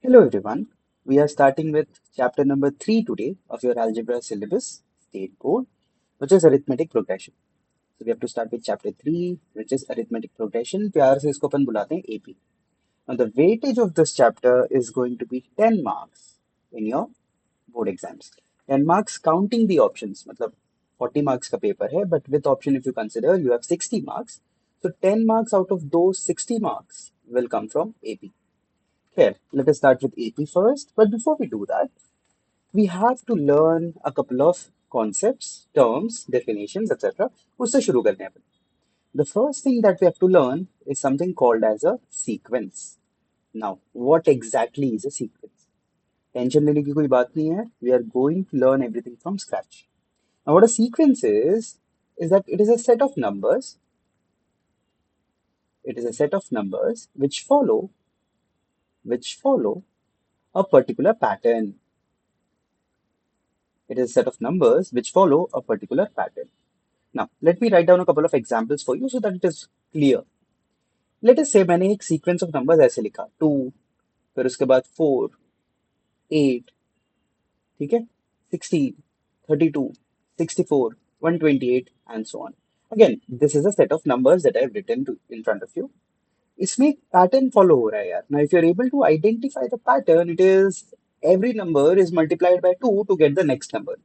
Hello everyone. We are starting with chapter number 3 today of your algebra syllabus, state board, which is arithmetic progression. So we have to start with chapter 3, which is arithmetic progression. प्यार से इसको अपन बुलाते हैं AP. Now the weightage of this chapter is going to be 10 marks in your board exams. 10 marks counting the options. मतलब 40 marks का paper है, but with option if you consider you have 60 marks. So 10 marks out of those 60 marks will come from AP. Here, let us start with AP first. But before we do that, we have to learn a couple of concepts, terms, definitions, etc. उससे शुरू करते हैं अपन. The first thing that we have to learn is something called as a sequence. Now, what exactly is a sequence? Tension लेने की कोई बात नहीं है. We are going to learn everything from scratch. Now, what a sequence is that it is a set of numbers. It is a set of numbers which follow a particular pattern. It is a set of numbers which follow a particular pattern. Now, let me write down a couple of examples for you so that it is clear. Let us say मैंने एक sequence of numbers ऐसे लिखा 2, फिर उसके बाद 4, 8, ठीक है, 16, 32, 64, 128 and so on. Again, this is a set of numbers that I have written in front of you. इसमें एक पैटर्न फॉलो हो रहा है यार. Now, if you're able to identify the pattern, it is every number is multiplied by 2 to get the next number.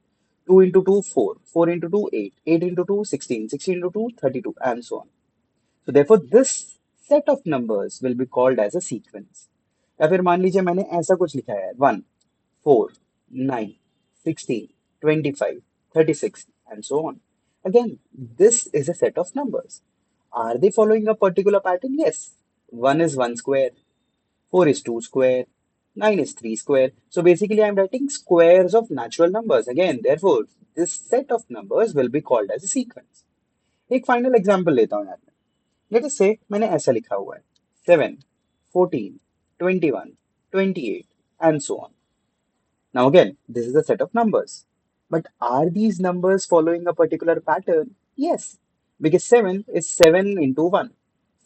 2 into 2, 4, 4 into 2, 8, 8 into 2, 16, 16 into 2, 32, and so on. So therefore, this set of numbers will be called as a sequence. या फिर मान लीजिए मैंने ऐसा कुछ लिखा है 1, 4, 9, 16, 25, 36, and so on. Again, this is a set of numbers. Are they following a particular pattern? Yes. 1 is 1 square, 4 is 2 square, 9 is 3 square. So basically, I'm writing squares of natural numbers. Again, therefore, this set of numbers will be called as a sequence. एक final example लेता हूँ यार. Let अस से मैंने ऐसा लिखा हुआ है 7, 14, 21, 28 and so on. Now again, this is a set of numbers. But are these numbers following a particular pattern? Yes, because 7 is 7 into 1,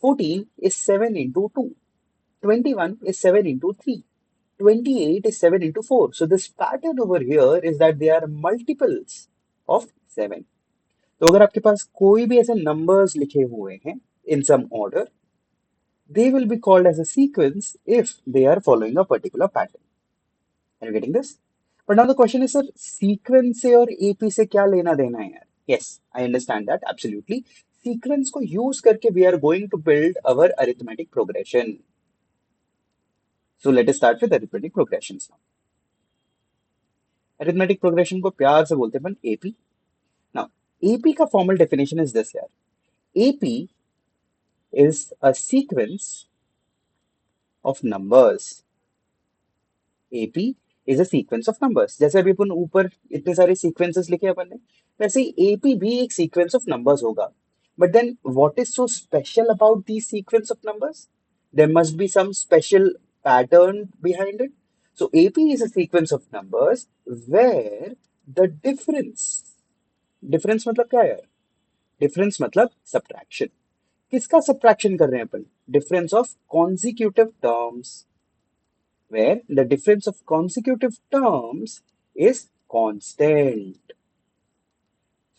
14 is 7 into 2, 21 is 7 into 3, 28 is 7 into 4. So this pattern over here is that they are multiples of 7. तो अगर आपके पास कोई भी ऐसे numbers लिखे हुए हैं in some order, they will be called as a sequence if they are following a particular pattern. Are you getting this? But now the question is, sir, sequence से और AP से क्या लेना देना है यार? Yes, I understand that absolutely. Sequence को use करके we are going to build our arithmetic progression. So let us start with arithmetic progressions now. Arithmetic progression को प्यार से बोलते हैं अपन AP. Now, AP का formal definition is this यार. AP is a sequence of numbers. AP is a sequence of numbers. जैसे अभी अपन ऊपर इतने सारे sequences लिखे अपन ने, वैसे ही AP भी एक sequence of numbers होगा. But then what is so special about these sequence of numbers? There must be some special pattern behind it. So AP is a sequence of numbers where the difference मतलब क्या है यार? Difference मतलब subtraction. किसका subtraction कर रहे हैं अपन? Difference of consecutive terms, where the difference of consecutive terms is constant.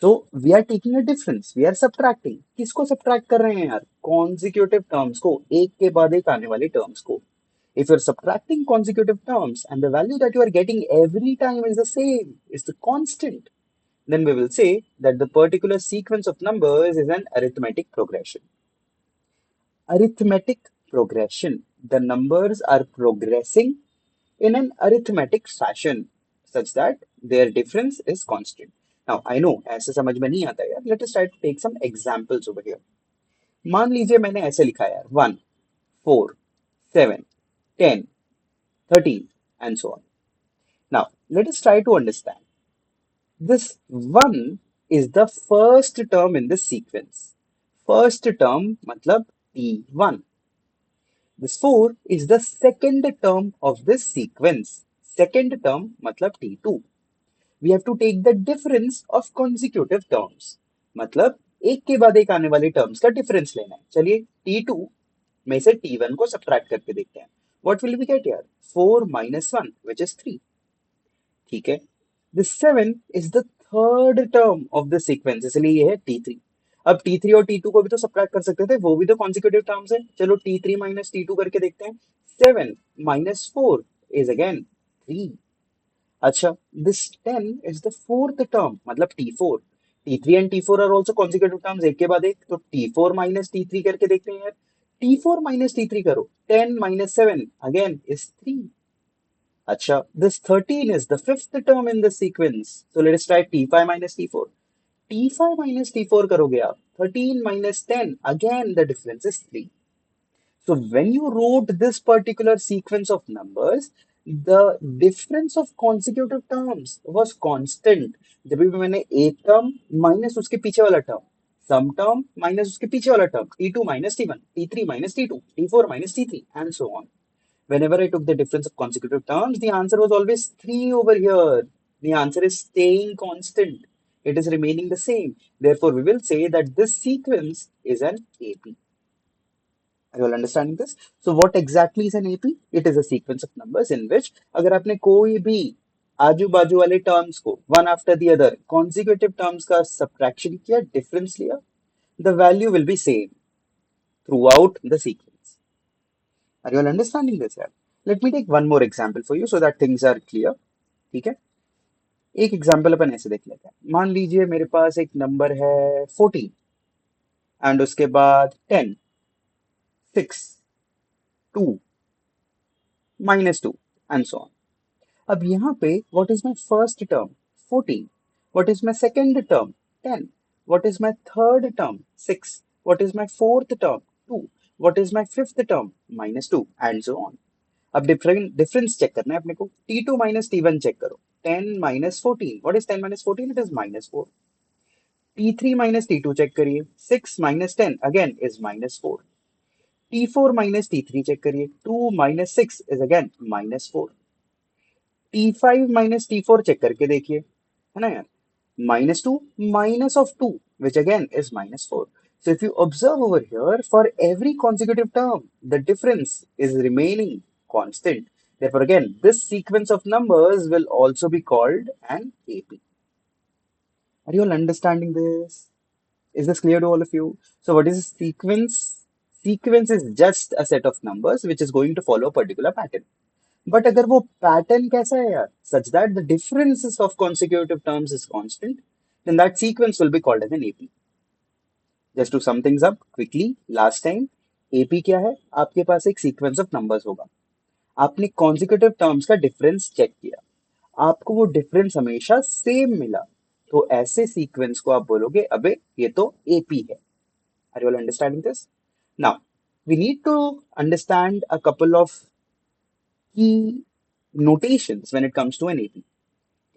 So we are taking a difference, we are subtracting. किसको subtract कर रहे हैं यार? Consecutive terms को, एक के बाद एक आने वाले terms को. If you're subtracting consecutive terms and the value that you are getting every time is the same, is the constant, then we will say that the particular sequence of numbers is an arithmetic progression. Arithmetic progression. The numbers are progressing in an arithmetic fashion such that their difference is constant. Now, I know ऐसे समझ में नहीं आता यार. Let us try to take some examples over here. मान लीजिए मैंने ऐसे लिखा यार 1, 4, 7, 10, 13 and so on. Now, let us try to understand. This 1 is the first term in this sequence. First term matlab T1. This 4 is the second term of this sequence. Second term matlab T2. We have to take the difference of consecutive terms. मतलब एक के बाद एक आने वाले terms का difference लेना है. चलिए T2 में से T1 को subtract करके देखते हैं. What will we get here? 4 minus 1, which is 3. ठीक है. The 7 is the third term of the sequence, इसलिए ये है T3. अब T3 और T2 को भी तो सब्ट्रैक्ट कर सकते थे, वो भी तो कॉन्जिक्यूटिव टर्म्स है. चलो T3 माइनस T2 करके देखते हैं. 7 minus 4 is again 3. अच्छा, this 10 is the fourth term, मतलब T4. T3 and T4 are also consecutive terms, एक के बाद एक. तो T4 minus T3 करके देखते हैं यार. T4 minus T3 करो. 10 minus 7 again is 3. अच्छा, this 13 is the fifth term in the sequence. So let us try T5 minus T4. T5 minus T4 करोगे आप. 13 minus 10, again the difference is 3. So when you wrote this particular sequence of numbers, the difference of consecutive terms was constant. जब भी मैंने एक term minus उसके पीछे वाला term, सम term minus उसके पीछे वाला term, T2 minus T1, T3 minus T2, T4 minus T3, and so on. Whenever I took the difference of consecutive terms, the answer was always 3 over here. The answer is staying constant. It is remaining the same. Therefore, we will say that this sequence is an AP. Are you all understanding this? So what exactly is an AP? It is a sequence of numbers in which अगर आपने कोई भी आजू बाजू वाले terms को one after the other consecutive terms का subtraction किया, डिफरेंस लिया, the value will be same throughout the sequence. Are you all understanding this यार? Let me take one more example for you so that things are clear. ठीक है, एक example अपन ऐसे देख लेते हैं. मान लीजिए मेरे पास एक नंबर है 14 एंड उसके बाद 10, 6, 2, -2 एंड सो ऑन. अब यहाँ पे what is my first term 14, what is my second term 10, what is my third term 6, what is my fourth term 2, what is my fifth term -2 and so on. अब difference check करना है अपने को. T2 minus T1 check करो. 10 minus 14, what is 10 minus 14? It is -4. T3 minus T2 check करिए. 6 minus 10 again is -4. T4 minus T3 check करिए. 2 minus 6 is again -4. T5 minus T4 check करके देखिए, है ना यार. -2 minus of 2, which again is -4. So if you observe over here, for every consecutive term, the difference is remaining constant. Therefore, again, this sequence of numbers will also be called an AP. Are you all understanding this? Is this clear to all of you? So what is a sequence? Sequence is just a set of numbers which is going to follow a particular pattern. But अगर वो pattern कैसा है यार, such that the differences of consecutive terms is constant, then that sequence will be called as an AP. Just to sum things up quickly, last time AP क्या है? आपके पास एक sequence of numbers होगा, आपने consecutive terms का difference check किया, आपको वो डिफरेंस हमेशा सेम मिला, तो ऐसे सीक्वेंस को आप बोलोगे अबे ये तो एपी है. Are you all understanding this? Now we need to understand a couple of key notations when it comes to an AP.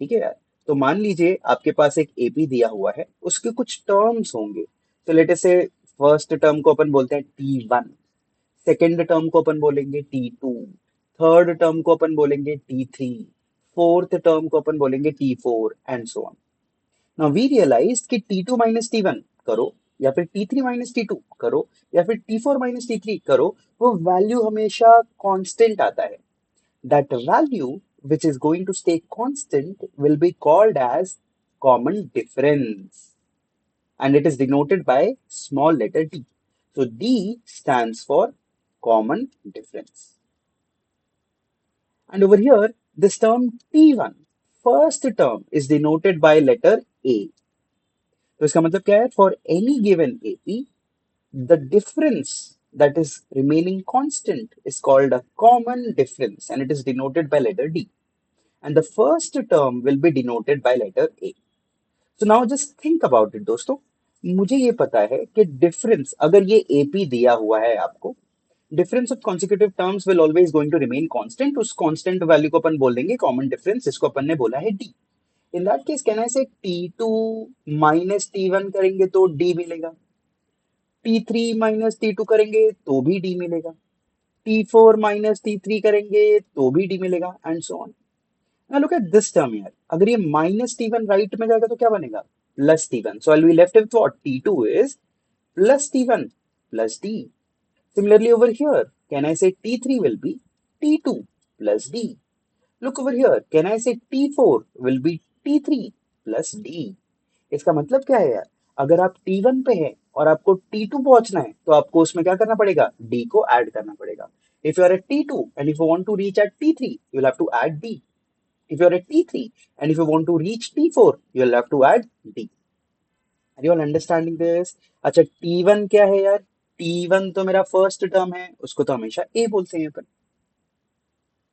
ठीक है यार. तो मान लीजिए आपके पास एक एपी दिया हुआ है, उसके कुछ टर्म्स होंगे. तो लेट अस से फर्स्ट टर्म को अपन बोलते हैं T1, सेकेंड टर्म को अपन बोलेंगे T2, थर्ड टर्म को अपन बोलेंगे T3, फोर्थ टर्म को अपन बोलेंगे T4 and so on. Now we realised कि T2 माइनस T1 करो या फिर T3 माइनस T2 करो या फिर T4 माइनस T3 करो, वो वैल्यू हमेशा कांस्टेंट आता है. That value which is going to stay constant will be called as common difference, and it is denoted by small letter d. So D stands for common difference. And over here, this term T1, first term, is denoted by letter A. तो इसका मतलब क्या है? For any given AP, the difference that is remaining constant is called a common difference, and it is denoted by letter D. And the first term will be denoted by letter A. So now just think about it दोस्तों. मुझे ये पता है कि difference अगर ये AP दिया हुआ है आपको, difference of consecutive terms will always going to remain constant. उस कांस्टेंट वैल्यू को अपन बोल देंगे कॉमन डिफरेंस, जिसको अपन ने बोला है D. In that case can I से T2 माइनस T1 करेंगे तो D मिलेगा, T3 माइनस T2 करेंगे तो भी D मिलेगा, T4 माइनस T3 करेंगे तो भी D मिलेगा and so on. Now look at this term here. अगर ये माइनस T1 राइट में जाएगा तो क्या बनेगा? Plus T1. So I'll be left with what? T2 is plus T1 plus D. Similarly over here, can I say T3 will be T2 plus D. Look over here. Can I say T4 will be T3 plus D? इसका मतलब क्या है यार? अगर आप T1 पे हैं और आपको T2 पहुंचना है तो आपको उसमें क्या करना पड़ेगा? D को ऐड करना पड़ेगा. If you are at T2 and if you want to reach at T3, you'll have to add D. If you are at T3 and if you want to reach T4, you'll have to add D. Are you all understanding this? अच्छा T1 क्या है यार? T1 तो मेरा first term है, उसको तो हमेशा A बोलते हैं अपन.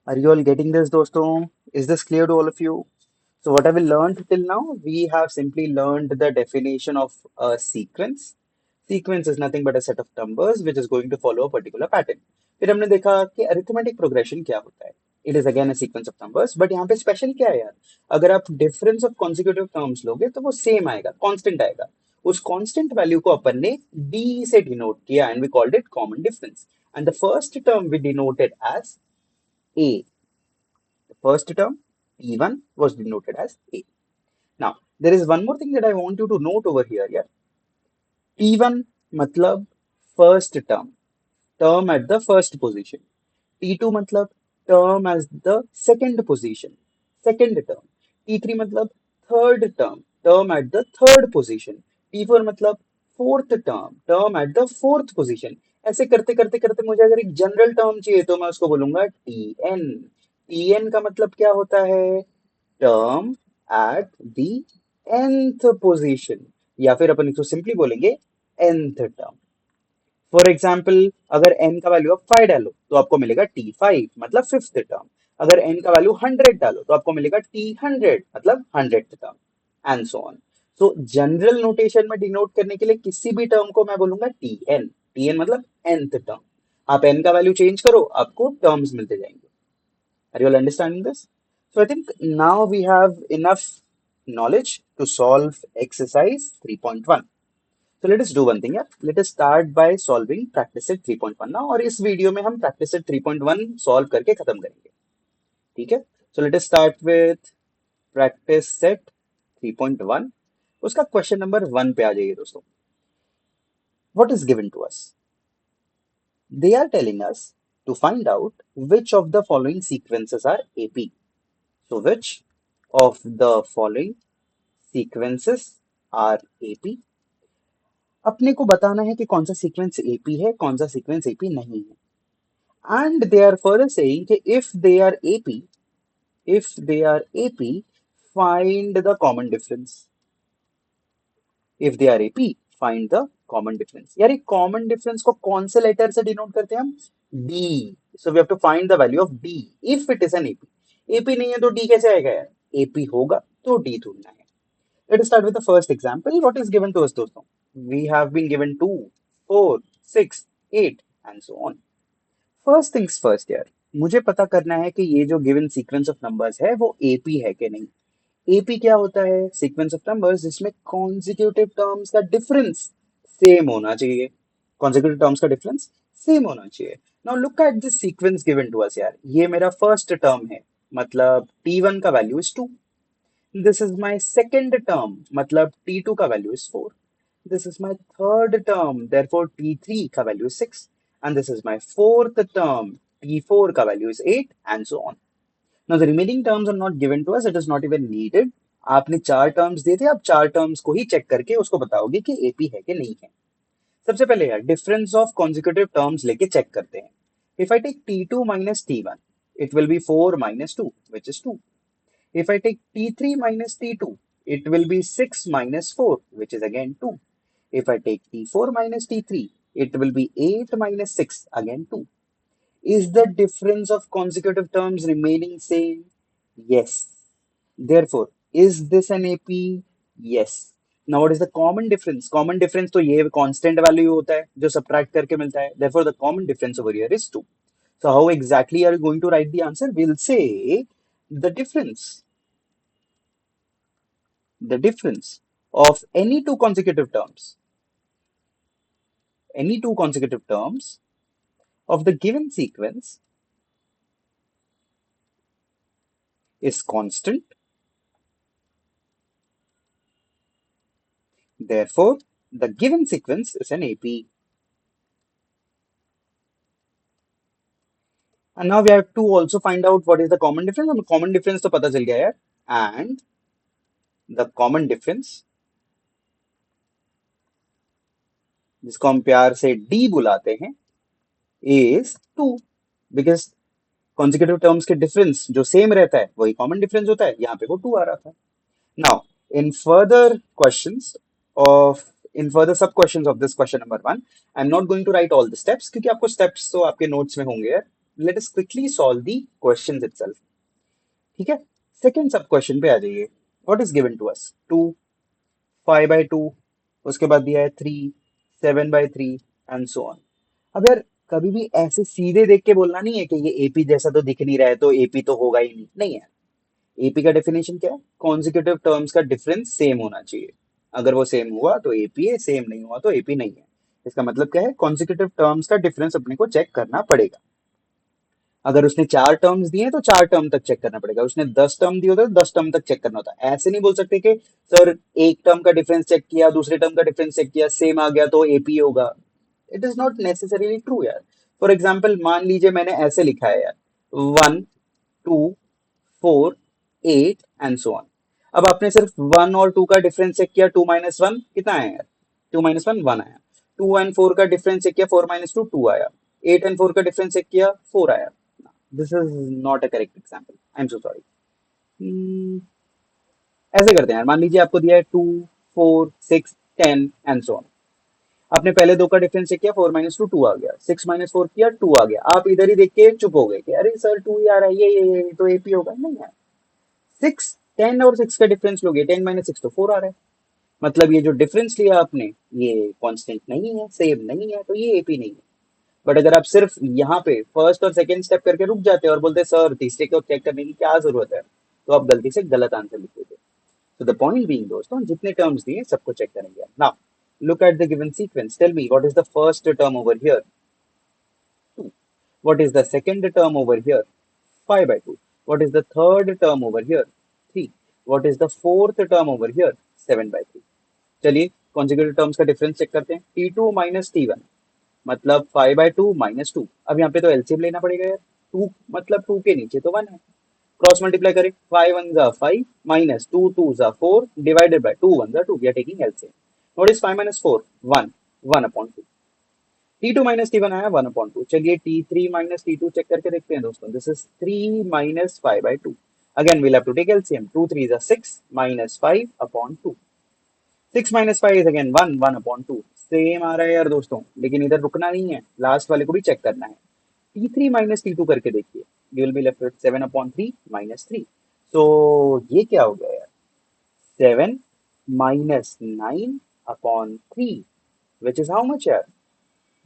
Are you all getting this, दोस्तों? Is this clear to all of you? So what have we learned till now? We have simply learned the definition of a sequence. Sequence is nothing but a set of numbers which is going to follow a particular pattern. फिर हमने देखा कि arithmetic progression क्या होता है. It is again a sequence of numbers, but यहाँ पे special क्या है यार? अगर आप difference of consecutive terms लोगे तो वो same आएगा, constant आएगा. उस constant value को अपन ने D से denote किया and we called it common difference. And the first term we denoted as A. The first term T1 was denoted as A. Now, there is one more thing that I want you to note over here. Yeah, T1 मतलब first term, term at the first position. T2 मतलब term as the second position, second term. T3 मतलब third term, term at the third position. T4 मतलब fourth term, term at the fourth position. ऐसे करते करते करते मुझे अगर एक जनरल टर्म चाहिए तो मैं उसको बोलूंगा Tn. Tn का मतलब क्या होता है? Term at the nth position, या फिर अपन इसको सिंपली बोलेंगे nth टर्म. फॉर एग्जाम्पल अगर n का वैल्यू आप 5 डालो तो आपको मिलेगा T5 मतलब फिफ्थ टर्म. अगर n का वैल्यू 100 डालो तो आपको मिलेगा T100 मतलब 100th term, and so on. So general notation में डिनोट करने के लिए किसी भी टर्म को मैं बोलूंगा Tn. Tn मतलब nth टर्म. आप n का वैल्यू चेंज करो, आपको टर्म्स मिलते जाएंगे. Are you all understanding this? So I think now we have enough knowledge to solve exercise 3.1. So let us do one thing, yeah. Let us start by solving practice set 3.1 now. और इस video में हम practice set 3.1 solve करके खत्म करेंगे. ठीक है? So let us start with practice set 3.1. उसका क्वेश्चन नंबर 1 पे आ जाइए दोस्तों. What is given to us? They are telling us to find out which of the following sequences are AP. So which of the following sequences are AP? अपने को बताना है कि कौन सा सीक्वेंस AP है, कौन सा सीक्वेंस AP नहीं है. And they are further saying कि if they are AP, find the common difference. If they are AP, find the common difference. यार ये common difference को कौन से लेटर से डिनोट करते हैं हम? D. So we have to find the value of D if it is an AP. AP नहीं है तो D कैसे आएगा यार? AP होगा तो D ढूंढना है. Let us start with the first example. What is given to us, दोस्तों? We have been given 2, 4, 6, 8 and so on. First things first यार, मुझे पता करना है कि ये जो given sequence of numbers है वो AP है कि नहीं. AP क्या होता है? Sequence of numbers जिसमें consecutive terms का difference same होना चाहिए. Consecutive terms का difference same होना चाहिए. Now look at this sequence given to us यार. ये मेरा first term है. मतलब T1 का value is 2. This is my second term, मतलब T2 का value is 4. This is my third term, therefore T3 का value is 6. And this is my fourth term, T4 का value is 8 and so on. Now the remaining terms are not given to us, it is not even needed. आपने 4 terms दिए थे, आप 4 terms को ही check करके उसको बताओगे कि AP है कि नहीं है. सबसे पहले यार difference of consecutive terms लेके check करते हैं. If I take T2 minus T1, it will be 4 minus 2, which is 2. If I take T3 minus T2, it will be 6 minus 4, which is again 2. If I take T4 minus T3, it will be 8 minus 6, again 2. Is the difference of consecutive terms remaining same? Yes. Therefore, is this an AP? Yes. Now, what is the common difference? Common difference तो ये constant value होता है जो subtract करके मिलता है. Therefore, the common difference over here is 2. So, how exactly are you going to write the answer? We'll say the difference of any two consecutive terms of the given sequence is constant. Therefore, the given sequence is an AP. And now we have to also find out what is the common difference. हमें common difference तो पता चल गया यार, and the common difference, जिसको हम प्यार से डी बुलाते हैं, is two, because consecutive terms के डिफरेंस जो सेम रहता है वही कॉमन डिफरेंस होता है, यहाँ पे वो टू आ रहा था। Now in further questions of in further sub questions of this question number one, I am not going to write all the steps, क्योंकि आपको स्टेप्स तो आपके नोट्स में होंगे यार। Let us quickly solve the questions itself. ठीक है, second sub question पे आ जाइए। What is given to us? 2, 5/2, उसके बाद दिया है 3, 7/3 एंड सो ऑन। अब यार कभी भी ऐसे सीधे देख के बोलना नहीं है कि ये एपी जैसा तो दिख नहीं रहा है तो एपी तो होगा ही नहीं, नहीं है। एपी का डेफिनेशन क्या है? कॉन्जिक्यूटिव टर्म्स का डिफरेंस सेम होना चाहिए। अगर वो सेम हुआ तो एपी है, सेम नहीं हुआ तो एपी नहीं है। इसका मतलब क्या है? कॉन्जिक्यूटिव टर्म्स का डिफरेंस अपने को चेक करना पड़ेगा। अगर उसने 4 टर्म्स दिए तो 4 टर्म तक चेक करना पड़ेगा, उसने 10 टर्म दिए होते तो 10 टर्म तक चेक करना होता है। ऐसे नहीं बोल सकते कि सर एक टर्म का डिफरेंस चेक किया, दूसरे टर्म का डिफरेंस चेक किया, सेम आ गया तो एपी होगा। It is not necessarily true यार। फॉर एग्जाम्पल मान लीजिए मैंने ऐसे लिखा है यार, 1, 2, 4, 8 एंड सो ऑन। अब आपने सिर्फ 1 और 2 का डिफरेंस चेक किया, 2 - 1 कितना आया यार? 2 - 1 1 आया। 2 और 4 का डिफरेंस चेक किया, 4 - 2 2 आया। 8 और 4 का डिफरेंस चेक किया, 4 आया। This is not a correct example, I am so sorry. ऐसे करते हैं यार, मान लीजिए आपको दिया है 2, 4, 6, 10 एंड सो ऑन। आपने पहले दो का डिफरेंस चेक किया, 4 - 2 2 आ गया, 6 - 4 किया, 2 आ गया। आप इधर ही देख के चुप हो गए कि अरे सर 2 ही आ रहा है, ये तो एपी होगा। नहीं यार, 6, 10 और 6 का डिफरेंस लोगे, 10 - 6 तो 4 आ रहा है। मतलब ये जो डिफरेंस लिया आपने, ये कांस्टेंट नहीं है, सेम नहीं है, तो ये एपी नहीं है। बट अगर आप सिर्फ यहाँ पे फर्स्ट और सेकंड स्टेप करके रुक जाते और बोलते सर तीसरे को चेक करने की क्या जरूरत है, तो आप गलती से गलत आंसर लिख देते। तो द पॉइंट बीइंग दोस्तों, जितने टर्म्स दिए सबको चेक करेंगे। Now look at the given sequence. Tell me what is the first term over here? 2. What is the second term over here? 5/2. What is the third term over here? 3. What is the fourth term over here? 7/3. चलिए consecutive terms का difference check करते हैं। T2 - T1 मतलब 5/2 - 2। अब यहाँ पे तो LCM लेना पड़ेगा यार। 2 मतलब 2 के नीचे तो 1 है। क्रॉस मल्टीप्लाई करें, 5 1 * 5 -2 2 * 4 divided by 2 1 * 2। We are taking LCM. What is 5 - 4? 1, 1/2। T2 - T1 आया 1/2। चलिए T3 - T2 चेक करके देखते हैं दोस्तों। This is 3 - 5/2। Again we'll have to take LCM. 2 3 is 6 - 5/2। 6 - 5 is again 1, 1/2। Same आ रहा है यार दोस्तों, लेकिन इधर रुकना नहीं है, लास्ट वाले को भी चेक करना है। T3 - T2 करके देखिए, you will be left with 7/3 - 3। so ये क्या हो गया यार? 7 - 9/3, which is how much यार?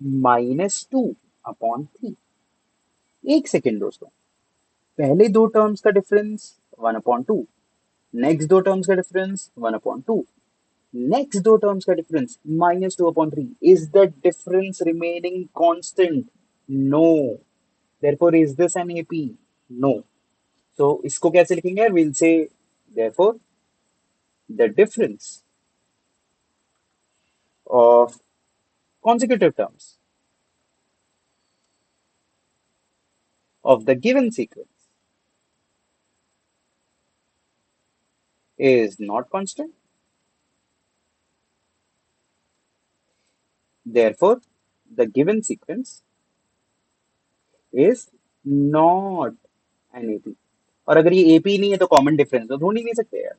-2/3। एक सेकेंड दोस्तों, पहले दो टर्म्स का डिफरेंस 1/2, नेक्स्ट दो टर्म्स का डिफरेंस 1/2, नेक्स्ट दो टर्म्स का difference -2/3। Is the difference remaining constant? No. Therefore is this an AP? No. So इसको कैसे लिखेंगे? Will say therefore the difference of consecutive terms of the given sequence is not constant. Therefore, the given sequence is not an AP। और अगर ये AP नहीं है तो common difference तो ढूंढ ही नहीं सकते यार।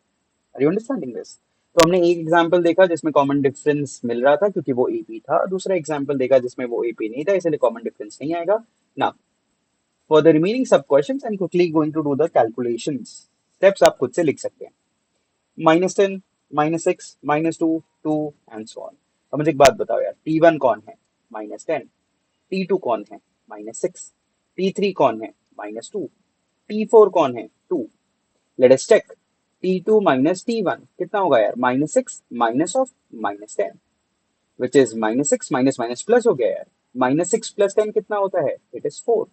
Are you understanding this? तो हमने एक एग्जांपल देखा जिसमें कॉमन डिफरेंस मिल रहा था क्योंकि वो एपी था, दूसरा एग्जांपल देखा जिसमें वो एपी नहीं था, इसलिए कॉमन डिफरेंस नहीं आएगा ना। For the remaining sub questions I am quickly going to do the calculations. Steps आप खुद से लिख सकते हैं। -10, -6, -2, 2 एंड सो ऑन। अब मुझे एक बात बताओ यार, T1 कौन है? -10। T2 कौन है? -6। T3 कौन है? -2। T4 कौन है? 2। Late us check. T2 - T1 कितना होगा यार? -6 minus of -10, which is -6 minus minus plus हो गया यार। -6 + 10 कितना होता है? It is 4।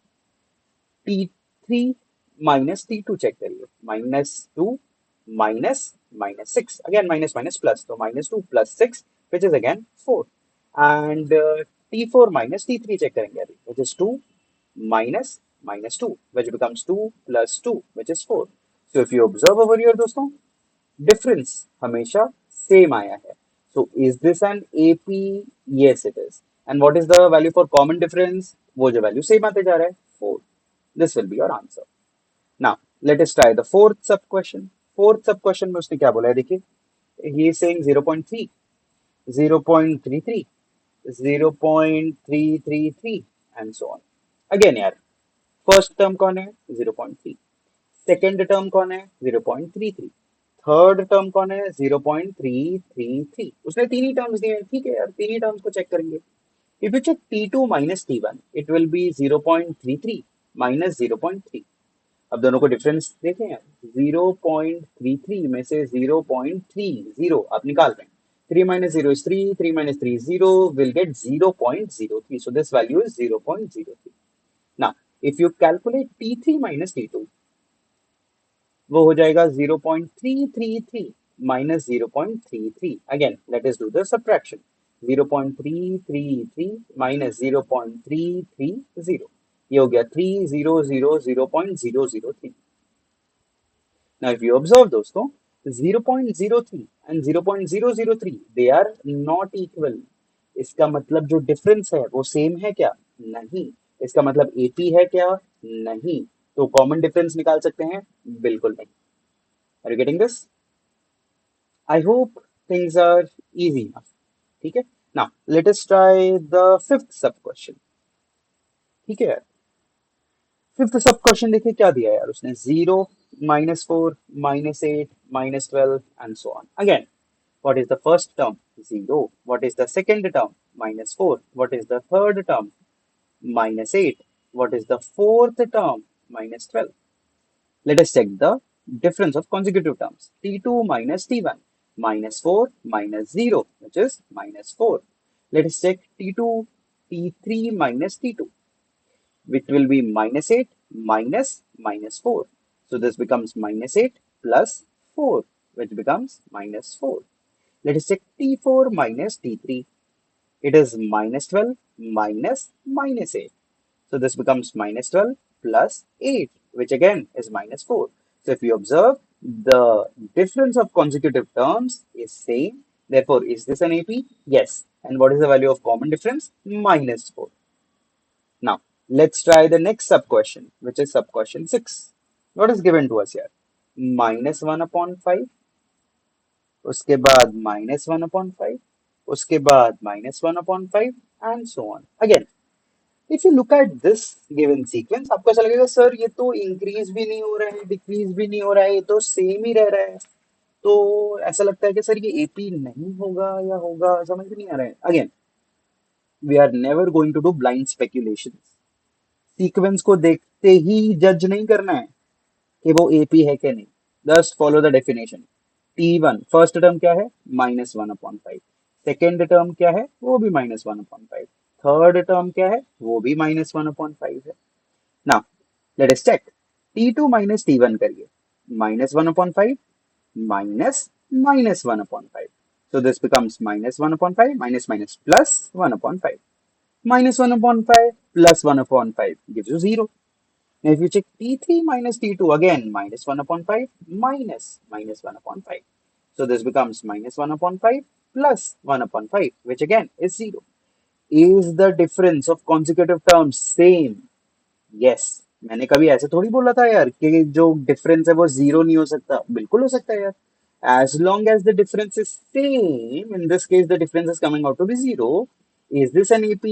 T3 - T2 check करिए, -2 minus -6, again minus minus plus, तो -2 + 6 which is again 4। And T4 - T3 check करेंगे अभी, which is 2 - minus 2, which becomes 2 plus 2, which is 4. So if you observe over here, दोस्तों, difference हमेशा same आया है. So is this an AP? Yes, it is. And what is the value for common difference? वो जो value same आते जा रहा है, 4. This will be your answer. Now, let us try the fourth sub question. Fourth sub question में उसने क्या बोला है देखिए. He is saying 0.3, 0.33, 0.333 and so on. Again यार, फर्स्ट टर्म कौन है 0.3, सेकेंड टर्म कौन है 0.33, थर्ड टर्म कौन है 0.333. उसने तीन ही टर्म्स दिए हैं, ठीक है यार, तीन ही टर्म्स को चेक करेंगे. If you check T2 minus T1, it will be 0.33 minus 0.3. अब दोनों को डिफरेंस देखें यार, 0.33 में से 0.30 आप निकाल रहे हैं. 3 minus 0 is 3, 3 minus 3 is 0, will get 0.03. So this value is 0.03. Now, if you calculate T3 minus T2, वो हो जाएगा 0.333 minus 0.33. Again, let us do the subtraction. 0.333 minus 0.330. ये हो गया 3000.003. Now, if you observe दोस्तों, 0.03 and 0.003 they are not equal. इसका मतलब जो डिफरेंस है वो सेम है क्या? नहीं. इसका मतलब AP है क्या? नहीं. तो कॉमन डिफरेंस निकाल सकते हैं? बिल्कुल नहीं. Are you getting this? I hope things are easy enough. ठीक है. Now let us try the fifth sub question. ठीक है. फिफ्थ सब क्वेश्चन देखिए क्या दिया है यार उसने. 0, -4, -8, -12 and so on. Again, what is the first term? 0. What is the second term? -4. What is the third term? -8. What is the fourth term? -12. Let us check the difference of consecutive terms. T2 minus T1, -4 minus 0, which is -4. Let us check T2, T3 minus T2, which will be -8 minus -4. So this becomes -8 plus 4, which becomes -4. Let us check T4 minus T3. It is -12 minus -8. So this becomes -12 plus 8, which again is -4. So if you observe, the difference of consecutive terms is same. Therefore, is this an AP? Yes. And what is the value of common difference? -4. Now, let's try the next sub question, which is sub question 6. What is given to us here? -1/5, उसके बाद -1/5, उसके बाद -1/5 and so on. Again, if you look at this given sequence, आपको ऐसा लगेगा sir ये तो increase भी नहीं हो रहा है, डिक्रीज भी नहीं हो रहा है, ये तो सेम ही रह रहा है. तो ऐसा लगता है कि सर ये AP नहीं होगा या होगा, समझ में नहीं आ रहा है. Again, we are never going to do blind speculation. Sequence को देखते ही जज नहीं करना है कि वो AP है कि नहीं. Just follow the definition. T1 first term क्या है? -1/5. सेकेंड टर्म क्या है? वो भी -1/5. थर्ड टर्म क्या है? वो भी -1/5 है. Now let us check. T2 minus T1 करिए. -1/5 minus -1/5. So this becomes -1/5 minus minus plus 1/5. -1/5 plus 1/5 gives you 0. Now if you check T3 minus T2 again, -1/5 minus -1/5. So this becomes -1/5 plus 1/5, which again is 0. Is the difference of consecutive terms same? Yes. मैंने कभी ऐसे थोड़ी बोला था यार कि जो difference है वो जीरो नहीं हो सकता. बिल्कुल हो सकता है यार. As long as the difference is same, in this case the difference is coming out to be 0. Is this an AP?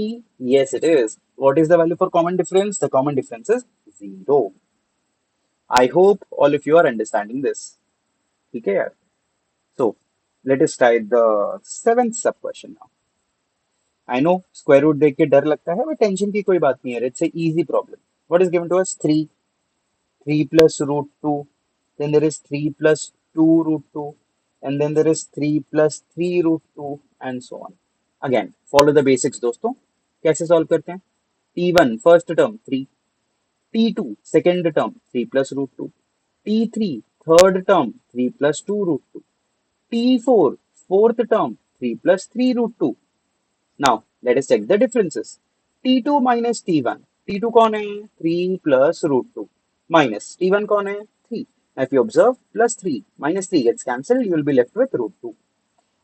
Yes, it is. What is the value for common difference? The common difference is 0. I hope all of you are understanding this. ठीक है यार. So let us try the seventh sub question now. I know square root देख के डर लगता है, but tension की कोई बात नहीं है. It's a easy problem. What is given to us? 3. 3 plus root 2. Then there is 3 plus 2 root 2. And then there is 3 plus 3 root 2 and so on. Again, follow the basics दोस्तों. कैसे solve करते हैं? T1 first term 3. T2 second term 3 plus root 2. T3 third term 3 plus 2 root 2. T4 fourth term 3 plus 3 root 2. Now, let us check the differences. T2 minus T1. T2 कौन है? 3 + √2 minus T1 कौन है? 3. If you observe, +3 minus 3 gets cancelled, you will be left with √2.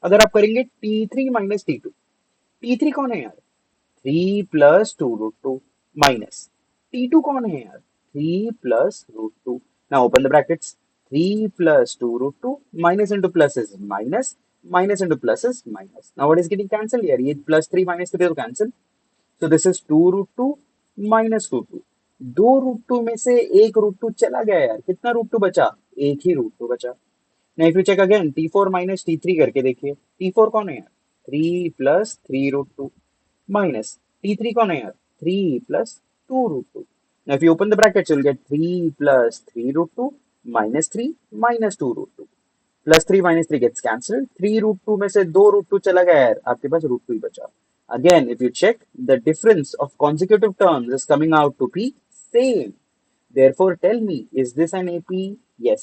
अगर आप करेंगे T3 minus T2, T3 कौन है यार? 3 + 2 √2 माइनस T2 कौन है यार? 3 + √2. Now open the brackets. 3 + 2 √2 minus into plus is minus, minus into plus is minus. Now what is getting cancelled here? ये +3 minus 3 तो cancel. So this is 2 √2 minus √2. दो √2 में से एक √2 चला गया यार. कितना √2 बचा? एक ही √2 बचा. Now if you check again, T4 minus T3 करके देखिए. T4 कौन है यार? 3 + 3 √2 minus T3 कौन है यार? 3 + 2 √2. Now if you open the brackets, you'll get 3 + 3 √2 minus 3 minus 2 √2. +3 minus 3 gets cancelled. 3 √2 में से दो √2 चला गया यार. आपके पास √2 ही बचा. Again, if you check, the difference of consecutive terms is coming out to be same. Therefore, tell me, is this an AP? Yes.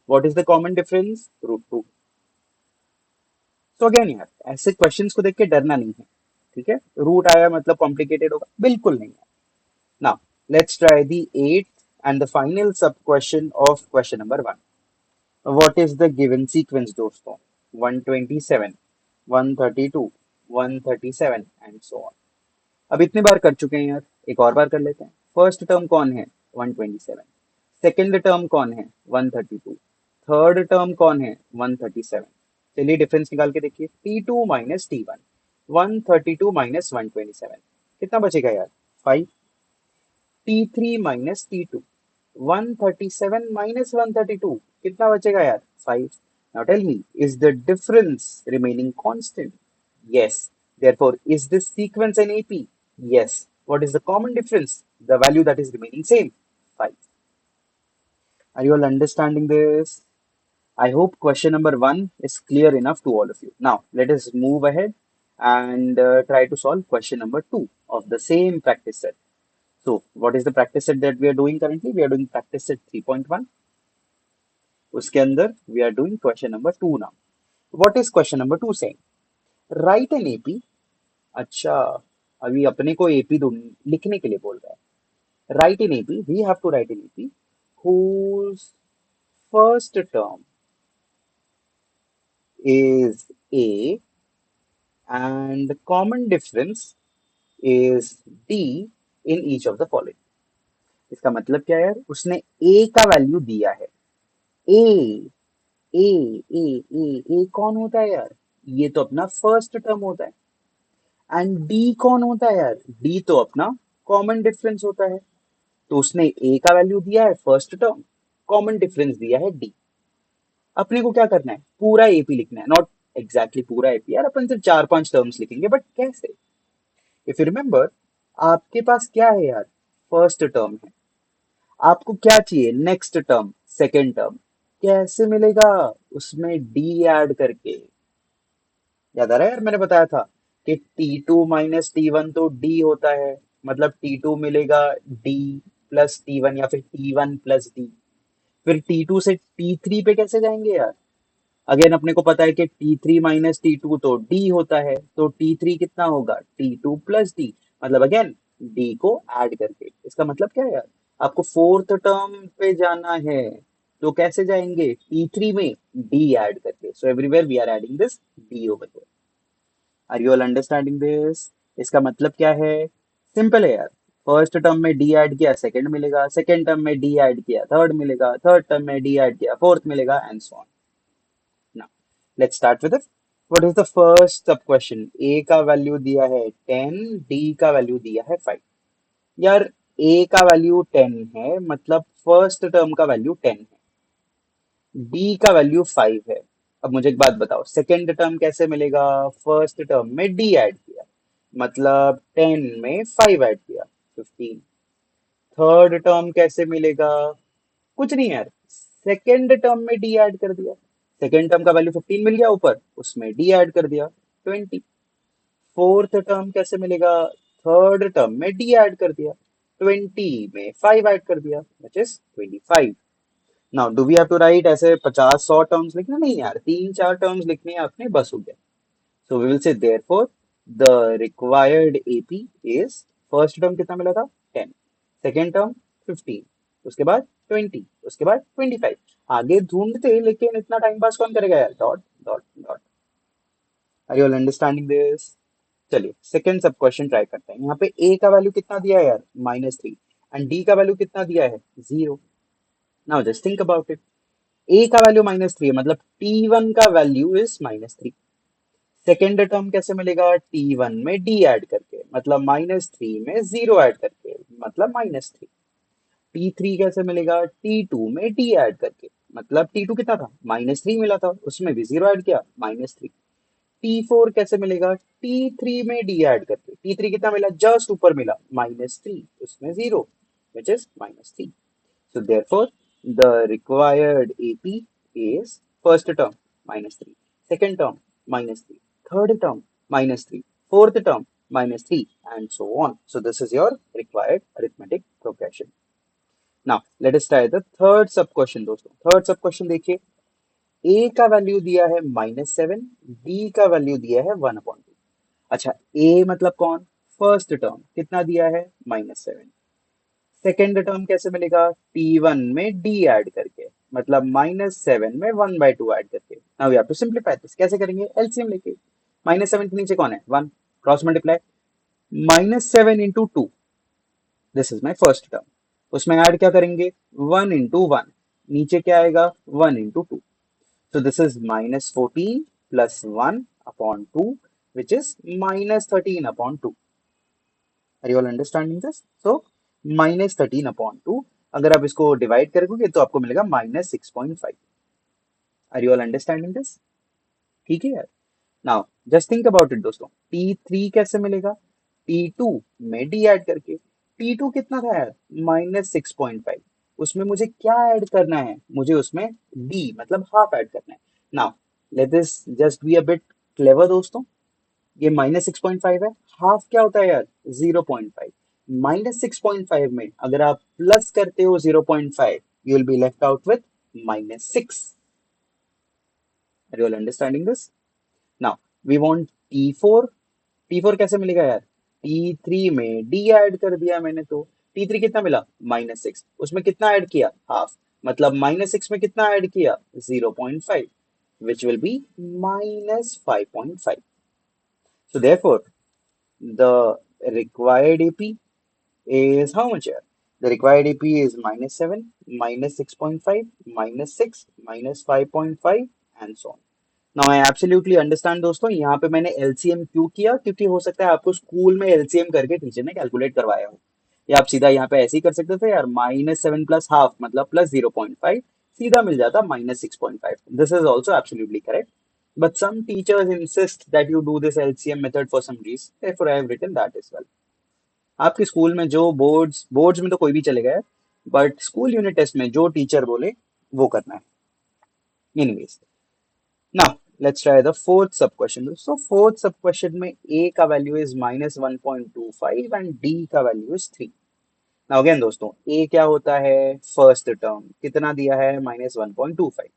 What is the common difference? √2. तो again यार, ऐसे क्वेश्चंस को देख के डरना नहीं है. ठीक है, रूट आया मतलब कॉम्प्लिकेटेड होगा, बिल्कुल नहीं है. Now let's try the eight and the final sub question of question number 1. What is the given sequence दोस्तों? 127, 132, 137 एंड सो ऑन. अब इतनी बार कर चुके हैं यार, एक और बार कर लेते हैं. फर्स्ट टर्म कौन है? 127. सेकेंड टर्म कौन है? 132. थर्ड टर्म कौन है? 137. चलिए डिफरेंस निकाल के देखिए. T2 माइनस T1, 132 माइनस 127, कितना बचेगा यार? 5. T3 माइनस T2, 137 माइनस 132, कितना बचेगा यार? 5. Now tell me, is the difference remaining constant? Yes. Therefore, is this sequence an AP? Yes. What is the common difference? The value that is remaining same, 5. Are you all understanding this? I hope question number 1 is clear enough to all of you. Now, let us move ahead and try to solve question number 2 of the same practice set. So, what is the practice set that we are doing currently? We are doing practice set 3.1. उसके अंदर we are doing question number 2 now. What is question number 2 saying? Write an AP. अच्छा, अभी अपने को AP लिखने के लिए बोल रहा है. Write an AP. We have to write an AP whose first term is A and the common difference is D in each of the following. इसका मतलब क्या है यार? उसने A का वैल्यू दिया है. A, A, A कौन होता है यार? ये तो अपना फर्स्ट टर्म होता है. एंड D कौन होता है यार? D तो अपना कॉमन डिफरेंस होता है. तो उसने A का वैल्यू दिया है फर्स्ट टर्म, कॉमन डिफरेंस दिया है D. अपने को क्या करना है? पूरा AP लिखना है. नॉट एग्जैक्टली पूरा AP यार, अपन सिर्फ 4-5 टर्म्स लिखेंगे, बट कैसे? इफ यू रिमेंबर, आपके पास क्या है यार? फर्स्ट टर्म है. आपको क्या चाहिए? Next term, second term. कैसे मिलेगा? उसमें डी ऐड करके. याद आ रहा है यार, मैंने बताया था कि T2 माइनस T1 तो D होता है. मतलब T2 मिलेगा D प्लस T1 या फिर T1 प्लस D. फिर T2 से T3 पे कैसे जाएंगे यार? अगेन अपने को पता है कि T3 माइनस T2 तो D होता है. तो T3 कितना होगा? T2 plus D. मतलब अगेन D को ऐड करके. इसका मतलब क्या है यार? आपको फोर्थ टर्म पे जाना है. तो कैसे जाएंगे? T3 में D ऐड करके. सो everywhere we are adding this D over here. Are you all understanding this? इसका मतलब क्या है? सिंपल है यार. फर्स्ट टर्म में डी ऐड किया, सेकंड मिलेगा. सेकंड टर्म में डी ऐड किया, थर्ड मिलेगा. थर्ड टर्म में डी ऐड किया, फोर्थ मिलेगा, and so on. Now, let's start with it. What is the first sub question? A का वैल्यू दिया है 10, D का वैल्यू दिया है 5. यार, A का वैल्यू 10 है, मतलब फर्स्ट टर्म का वैल्यू 10 है. D का वैल्यू 5 है. अब मुझे एक बात बताओ, सेकेंड टर्म कैसे मिलेगा? फर्स्ट टर्म में D ऐड किया, मतलब 10 में 5 ऐड किया, 15. थर्ड टर्म कैसे मिलेगा? कुछ नहीं यार, सेकेंड टर्म में डी ऐड कर दिया. सेकेंड टर्म का वैल्यू 15 मिल गया ऊपर, उसमें डी ऐड कर दिया, 20. फोर्थ टर्म कैसे मिलेगा? थर्ड टर्म में डी ऐड कर दिया, 20 में 5 ऐड कर दिया, which is 25. Now do we have to write ऐसे 50-100 टर्म्स लिखना? नहीं यार, 3-4 टर्म्स लिखने हैं आपने, बस हो गया. So we will say therefore the required AP is, first term कितना मिला था? 10. सेकेंड टर्म 15, उसके बाद 20, उसके बाद 25। आगे ढूंढते लेकिन इतना टाइम पास कौन करेगा यार, dot dot dot. Are you all understanding this? चलिए सेकंड सब क्वेश्चन ट्राई करते हैं। यहाँ पे ए का वैल्यू कितना दिया है यार, -3, एंड डी का वैल्यू कितना दिया है, 0। Now just think about it. A का वैल्यू -3 है, मतलब T1 का वैल्यू इज -3। सेकेंड टर्म कैसे मिलेगा, T1 में डी ऐड करके, मतलब -3 में 0 ऐड करके, मतलब -3। T3 कैसे मिलेगा, T2 में डी ऐड करके, मतलब T2 कितना था, -3 मिला था, उसमें भी 0 ऐड किया, -3। T4 कैसे मिलेगा, T3 में डी ऐड करके, T3 कितना मिला, जस्ट ऊपर मिला, -3, उसमें 0, which is -3. So therefore, the required AP is first term -3, second term -3, third term -3, fourth term -3, and so on. So this is your required arithmetic progression. Now let us try the third sub question दोस्तों। Third सब question देखिए। A का value दिया है -7, B का value दिया है 1/2। अच्छा, A मतलब कौन, फर्स्ट टर्म कितना दिया है, -7। सेकेंड टर्म कैसे मिलेगा, T1 में D ऐड करके, मतलब -7 में 1/2 ऐड करके। Now we have to simplify this. कैसे करेंगे, एलसीएम लेके। -7 के नीचे कौन है, 1, cross multiply, -7 into 2, this is my first term. उसमें ऐड क्या करेंगे, 1 इंटू 1, नीचे क्या आएगा, 1 into 2। So this is -14 plus 1 upon 2, which is -13 upon 2. Are you all understanding this? So -13 upon 2, अगर आप इसको डिवाइड करोगे तो आपको मिलेगा -6.5। Are you all understanding this? ठीक है यार। Now just think about it दोस्तों। T3 कैसे मिलेगा, T2 में D ऐड करके। T2 कितना था यार, -6.5। उसमें मुझे क्या ऐड करना है, मुझे उसमें D मतलब हाफ ऐड करना है। Now let this just be a bit clever दोस्तों। ये -6.5 है, हाफ क्या होता है यार, 0.5। -6.5 में अगर आप प्लस करते हो 0.5, you will be left out with -6। Are you all understanding this? Now we want T4। T4 कैसे मिलेगा यार, T3 में D ऐड कर दिया मैंने तो। T3 कितना मिला, -6, उसमें कितना ऐड किया, हाफ, मतलब -6 में कितना ऐड किया, 0.5, which will be -5.5. So therefore, the required AP is how much here? The required AP is -7, -6.5, -6, -5.5, and so on. Now I absolutely understand दोस्तों। यहाँ पे मैंने एलसीएम क्यों किया, क्योंकि हो सकता है आपको स्कूल में एलसीएम करके टीचर ने कैलकुलेट करवाया हो, या आप सीधा यहाँ पे ऐसे ही कर सकते थे यार, -7 प्लस हाफ मतलब +0.5, सीधा मिल जाता -6.5। This is also absolutely correct, but some teachers insist that you do this LCM method for some reason, therefore I have written that as well। आपके स्कूल में जो बोर्ड्स में तो कोई भी चलेगा यार, बट स्कूल यूनिट टेस्ट में जो टीचर बोले वो करना है। Anyways, now let's try the fourth sub question। So fourth sub question में A का वैल्यू is -1.25 and D का वैल्यू is 3। Now again दोस्तों, A क्या होता है, फर्स्ट टर्म कितना दिया है, -1.25।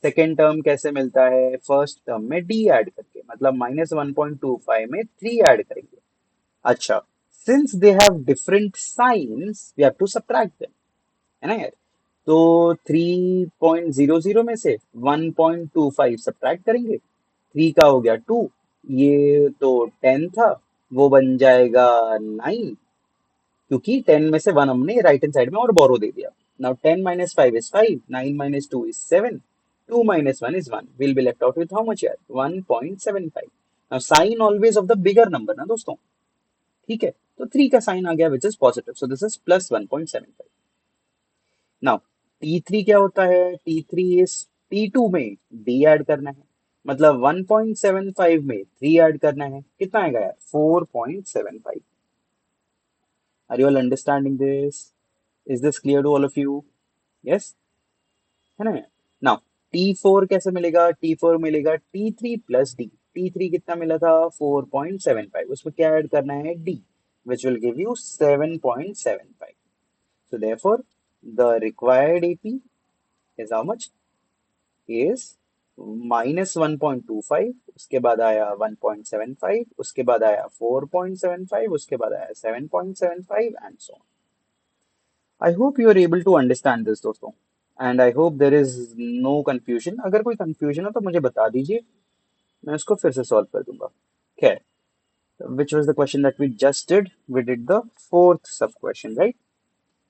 सेकेंड टर्म कैसे मिलता है, फर्स्ट टर्म में D ऐड करके, मतलब -1.25 में 3 ऐड करेंगे। अच्छा, since they have different signs we have to subtract them, है ना यार। तो 3.00 में से 1.25 सब्ट्रैक्ट करेंगे, 3 का हो गया 2, ये तो 10 था, वो बन जाएगा 9, क्योंकि 10 में से 1 हमने राइट हैंड साइड में और बोरो दे दिया। Now 10 minus 5 is 5, 9 minus 2 is 7, 2 minus 1 is 1, we'll be left out with how much here, 1.75। now sign always of the bigger number ना दोस्तों, ठीक है, तो 3 का साइन आ गया which is positive, so this is +1.75। Now T3 क्या होता है, T3 इज T2 में D ऐड करना है, मतलब 1.75 में 3 ऐड करना है, कितना आएगा यार, 4.75। Are you all understanding this? Is this clear to all of you? Yes, है ना। नाउ T4 कैसे मिलेगा, T4 मिलेगा T3 प्लस D। T3 कितना मिला था, 4.75, उसमें क्या ऐड करना है, D, which will give you 7.75। So therefore, the required AP is how much? Is -1.25, उसके बाद आया 1.75, उसके बाद आया 4.75, उसके बाद आया 7.75 and so on। I hope you are able to understand this दोस्तों, and I hope there is no confusion. अगर कोई कंफ्यूजन हो तो मुझे बता दीजिए, मैं उसको फिर से सॉल्व कर दूंगा। खैर, which was the question that we just did? We did the fourth sub question, right?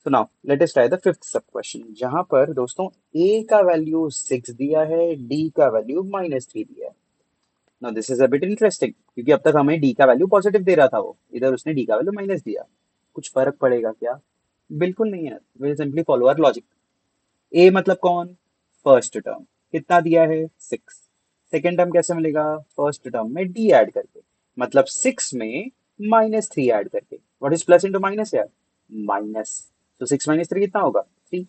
So now let us try the fifth sub question, जहां पर दोस्तों a का वैल्यू 6 दिया है, d का वैल्यू -3 दिया है। Now this is a bit interesting, क्योंकि अब तक हमें डी का वैल्यू पॉजिटिव दे रहा था, वो इधर उसने डी का वैल्यू माइनस दिया। कुछ फर्क पड़ेगा क्या? बिल्कुल नहीं है। Will simply follow our logic. ए मतलब कौन? First term. कितना दिया है? 6। सेकेंड टर्म कैसे मिलेगा? फर्स्ट टर्म में डी ऐड करके, मतलब 6 में -3 ऐड करके। What is plus into minus यार? माइनस। तो 6 - 3 कितना होगा? 3।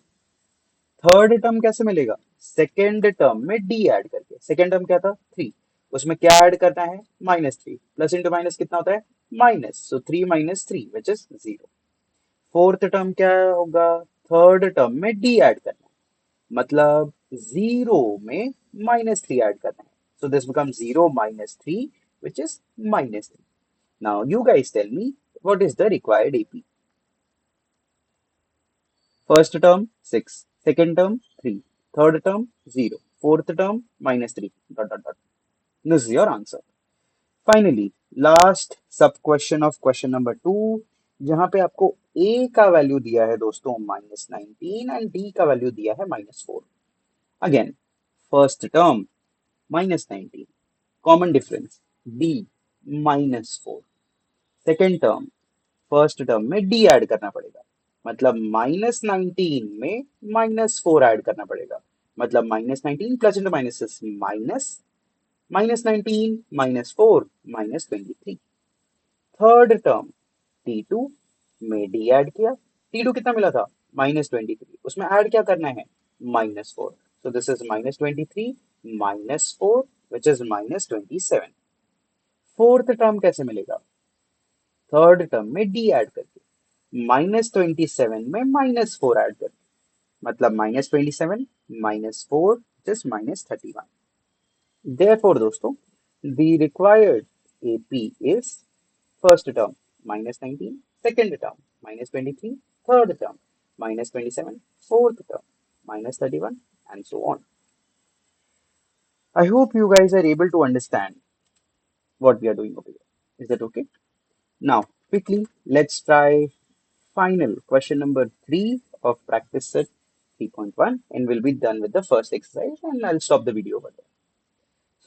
थर्ड टर्म कैसे मिलेगा? सेकेंड टर्म में डी ऐड करके। सेकेंड टर्म क्या था? 3। उसमें क्या ऐड करना है? -3। प्लस इंटू माइनस कितना होता है? Minus. So 3 - 3 which is 0। Fourth term क्या होगा? थर्ड टर्म में डी ऐड करना है, मतलब 0 में -3 ऐड करना है। So this become 0 - 3 which is -3। Now you guys tell me what is the required AP? First term 6, second term 3, third term 0, fourth term -3. Dot dot dot. This is your answer. Finally, last sub question of question number 2, जहां पे आपको a का value दिया है दोस्तों -19 and d का value दिया है -4। Again, first term -19, common difference d -4। Second term, first term में डी ऐड करना पड़ेगा, मतलब -19 में -4 ऐड करना पड़ेगा, मतलब -19 plus into minus minus -19 -4 -23। Third term T2 में डी ऐड किया। T2 कितना मिला था? -23। उसमें ऐड क्या करना है? -4। So this is -23 -4 which is -27। Fourth term कैसे मिलेगा? थर्ड टर्म में डी ऐड करके, -27 में -4 ऐड करके, मतलब -27 -4 just -31। Therefore दोस्तों, the required AP is first term -19, second term -23, third term -27, fourth term -31, and so on. I hope you guys are able to understand what we are doing over here. Is that okay? Now, quickly, let's try final question number 3 of practice set 3.1, and we'll be done with the first exercise and I'll stop the video over there.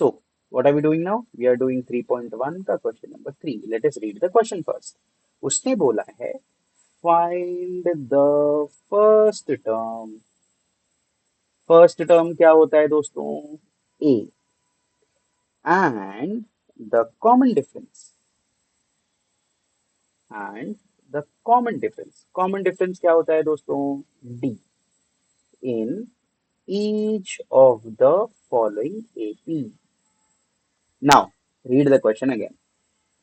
So, what are we doing now? We are doing 3.1 का question number 3. Let us read the question first. उसने बोला है find the first term. First term क्या होता है दोस्तों? A and the common difference. And the common difference. Common difference क्या होता है दोस्तों? D in each of the following AP. Now, read the question again.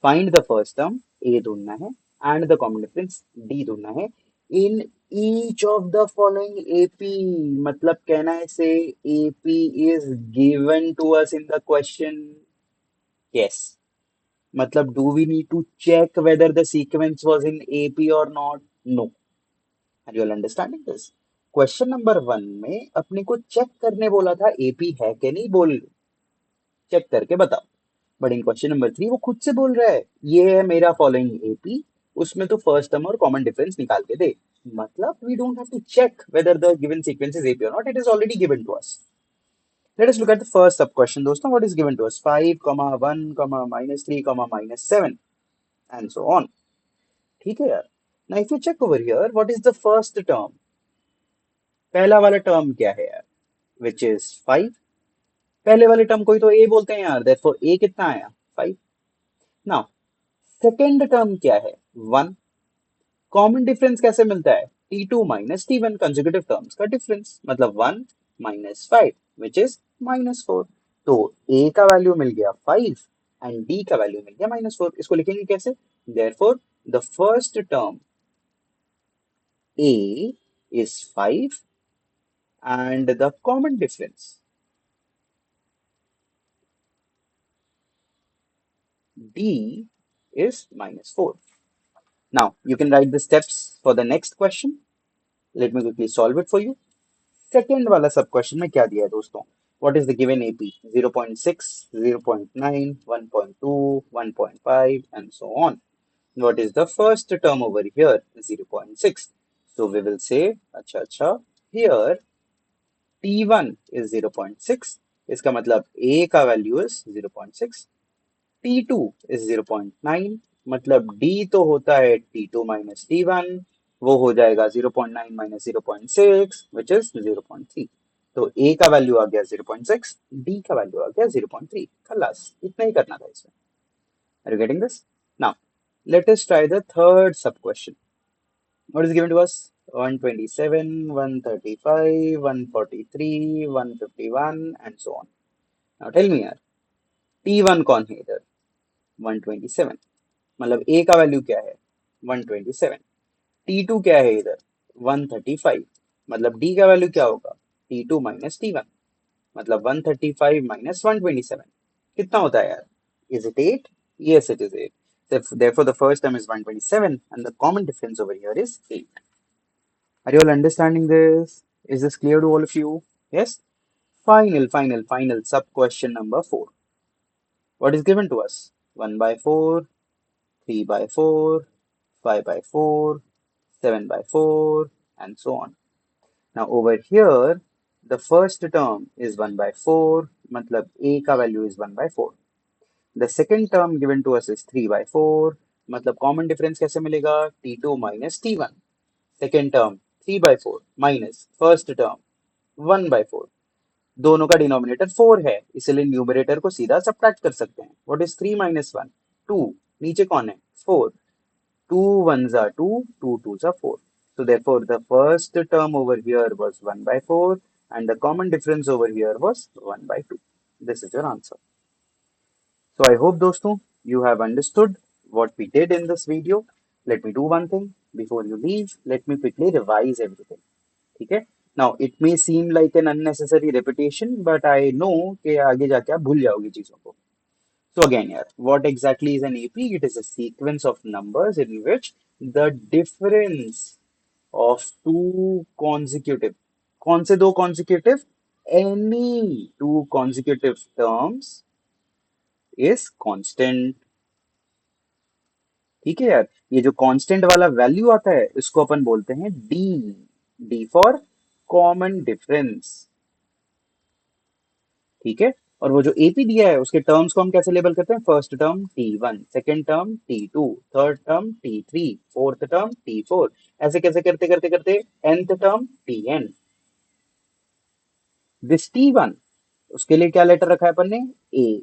Find the first term, A ढूंढना है, and the common difference, D ढूंढना है, in each of the following AP. मतलब कहना है से AP is given to us in the question. Yes. मतलब do we need to check whether the sequence was in AP or not? No. Are you all understanding this? Question number 1 में अपने को check करने बोला था AP है कि नहीं, बोल चेक करके बताओ। बट इन क्वेश्चन नंबर 3 वो खुद से बोल रहा है ये है मेरा फॉलोइंग एपी, उसमें तो फर्स्ट टर्म और कॉमन डिफरेंस निकाल के दे। मतलब we don't have to check whether the given sequence is AP और not, it is already given to us. Let us look at the first sub question दोस्तों। What is given to us? 5, 1, -3, -7 and so on. ठीक है यार। Now if you check over here, what is the first term? पहला वाला term क्या है यार? Which is 5। पहले वाले टर्म को ही तो ए बोलते हैं यार, देयरफॉर ए कितना आया? 5। नाउ सेकेंड टर्म क्या है? 1। कॉमन डिफरेंस कैसे मिलता है? T2 - T1 कंसेक्यूटिव टर्म्स का डिफरेंस, मतलब 1 - 5 विच इज -4। तो a का वैल्यू मिल गया 5 एंड d का वैल्यू मिल गया -4। इसको लिखेंगे कैसे? Therefore the first term a is 5 and the common difference d is -4. Now you can write the steps for the next question. Let me quickly solve it for you. Second वाला सब question में क्या दिया है दोस्तों? What is the given AP? 0.6, 0.9, 1.2, 1.5 and so on. What is the first term over here? 0.6. So we will say, अच्छा, here T1 is 0.6. इसका मतलब A का वैल्यू is 0.6. T2 is 0.9. मतलब D तो होता है T2 minus T1. वो हो जाएगा 0.9 minus 0.6 which is 0.3. तो A का वैल्यू आ गया 0.6, D का वैल्यू आ गया 0.3. खलास, इतना ही करना था इसमें। Are you getting this? Now, let us try the third sub question. What is given to us? 127, 135, 143, 151 and so on. Now tell me यार, T1 कौन है इधर? 127. मतलब A का वैल्यू क्या है? 127. T2 क्या है इधर? 135. मतलब D का वैल्यू क्या होगा? T2 minus T1. मतलब 135 minus 127. कितना होता है यार? Is it 8? Yes, it is 8. Therefore, the first term is 127 and the common difference over here is 8. Are you all understanding this? Is this clear to all of you? Yes? Final sub question number 4. What is given to us? 1 by 4, 3 by 4, 5 by 4, 7 by 4, and so on. Now over here, the first term is 1 by 4, matlab A ka value is 1 by 4. The second term given to us is 3 by 4, matlab common difference kaise milega? T2 minus T1. Second term 3 by 4 minus first term 1 by 4. दोनों का denominator 4 है, इसलिए numerator को सीधा subtract कर सकते हैं। What is 3 minus 1? 2। नीचे कौन है? 4। 2 1s are 2, 2 2s are 4. So therefore the first term over here was 1 by 4 and the common difference over here was 1 by 2. This is your answer. So I hope दोस्तों you have understood what we did in this video. Let me do one thing before you leave. Let me quickly revise everything. ठीक है? Now it may seem like an unnecessary repetition, but I know कि आगे जाके आप भूल जाओगे चीजों को। So again, यार, what exactly is an AP? It is a sequence of numbers in which the difference of two consecutive, कौन से दो consecutive? Any two consecutive terms is constant. ठीक है यार, ये जो कांस्टेंट वाला वैल्यू आता है इसको अपन बोलते हैं D. D for common difference. ठीक है, और वो जो एपी दिया है उसके टर्म्स को हम कैसे लेबल करते हैं? First term T1, second term T2, third term T3, fourth term T4, ऐसे कैसे करते करते करते nth term Tn। This T1, उसके लिए क्या लेटर रखा है अपन ने? ए।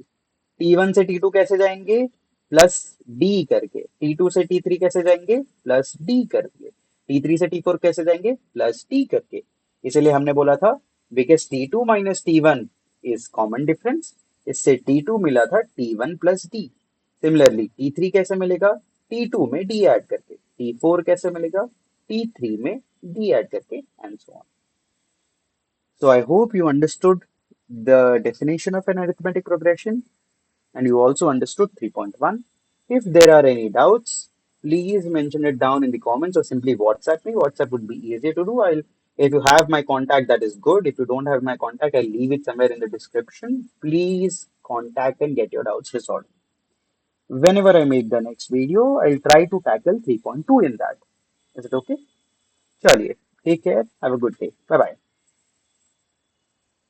T1 से T2 कैसे जाएंगे? प्लस डी करके। T2 से T3 कैसे जाएंगे? प्लस डी करके। T3 से T4 कैसे जाएंगे? प्लस डी करके। इसलिए हमने बोला था because T2 minus T1 is common difference, इससे T2 मिला था T1 plus D. Similarly T3 कैसे मिलेगा? T2 में डी ऐड करके। T4 कैसे मिलेगा? T3 में डी ऐड करके and so on. So I hope you understood the definition of an arithmetic progression and you also understood 3.1. If there are any doubts, please mention it down in the comments or simply WhatsApp me. WhatsApp would be easier to do. If you have my contact, that is good. If you don't have my contact, I'll leave it somewhere in the description. Please contact and get your doubts resolved. Whenever I make the next video, I'll try to tackle 3.2 in that. Is it okay? Chaliye. Take care. Have a good day. Bye bye.